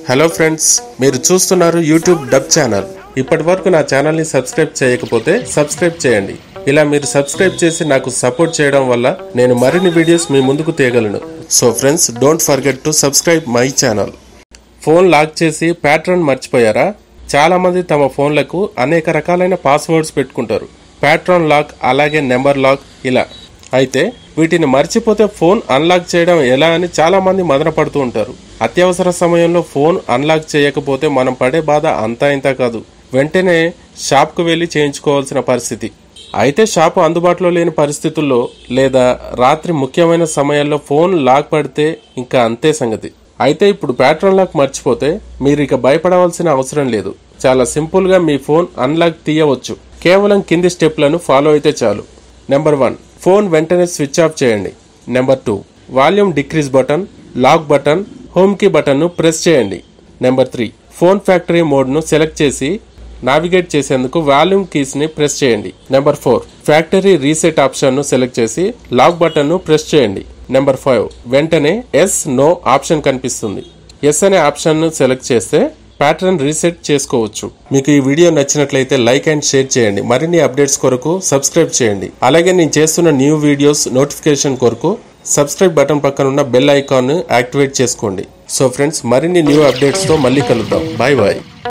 Hello friends, మీరు చూస్తున్నారు YouTube dub channel. ఇప్పటి వరకు నా ఛానల్ని సబ్స్క్రైబ్ చేయకపోతే సబ్స్క్రైబ్ చేయండి. ఇలా మీరు సబ్స్క్రైబ్ చేసి నాకు సపోర్ట్ చేయడం వల్ల నేను మరిన్ని వీడియోస్ మీ ముందుకు తేగలను. So friends, don't forget to subscribe my channel. Phone lock చేసి ప్యాటర్న్ మర్చిపోయారా? చాలా మంది తమ ఫోన్లకు అనేక రకాలైన పాస్వర్డ్స్ పెట్టుకుంటారు. ప్యాటర్న్ లాక్, అలాగే నెంబర్ లాక్, ఇలా. అయితే వీటిని మర్చిపోతే ఫోన్ అన్లాక్ చేయడం ఎలా అని చాలా మంది మదన పడుతూ ఉంటారు. అత్యవసర సమయంలో ఫోన్ అన్లాక్ చేయకపోతే మనం పడే బాధ అంతా ఇంత కాదు. వెంటనే షాప్కు వెళ్లి చేయించుకోవాల్సిన పరిస్థితి. అయితే షాపు అందుబాటులో లేని పరిస్థితుల్లో లేదా రాత్రి ముఖ్యమైన సమయాల్లో ఫోన్ లాక్ పడితే ఇంకా అంతే సంగతి. అయితే ఇప్పుడు ప్యాటర్న్ లాక్ మర్చిపోతే మీరు ఇక భయపడవలసిన అవసరం లేదు. చాలా సింపుల్ గా మీ ఫోన్ అన్లాక్ తీయవచ్చు. కేవలం కింది స్టెప్లను ఫాలో అయితే చాలు. నెంబర్ 1, ఫోన్ వెంటనే స్విచ్ ఆఫ్ చేయండి. Number 2, volume decrease button, lock button, home key button ను ప్రెస్ చేయండి. నెంబర్ 3, ఫోన్ ఫ్యాక్టరీ మోడ్ ను సెలెక్ట్ చేసి నావిగేట్ చేసేందుకు వాల్యూమ్ కీస్ ని ప్రెస్ చేయండి. నెంబర్ 4, ఫ్యాక్టరీ రీసెట్ ఆప్షన్ ను సెలెక్ట్ చేసి లాక్ బటన్ ను ప్రెస్ చేయండి. నెంబర్ 5, వెంటనే ఎస్ నో ఆప్షన్ కనిపిస్తుంది. ఎస్ అనే ఆప్షన్ ను సెలెక్ట్ చేస్తే ప్యాటర్న్ రీసెట్ చేసుకోవచ్చు. మీకు ఈ వీడియో నచ్చినట్లయితే లైక్ అండ్ షేర్ చేయండి. మరిన్ని అప్డేట్స్ కొరకు సబ్స్క్రైబ్ చేయండి. అలాగే నేను చేస్తున్న న్యూ వీడియోస్ నోటిఫికేషన్ కొరకు సబ్స్క్రైబ్ బటన్ పక్కన ఉన్న బెల్ ఐకాన్ ను యాక్టివేట్ చేసుకోండి. సో ఫ్రెండ్స్, మరిన్ని న్యూ అప్డేట్స్ తో మళ్ళీ కలుద్దాం. Bye bye.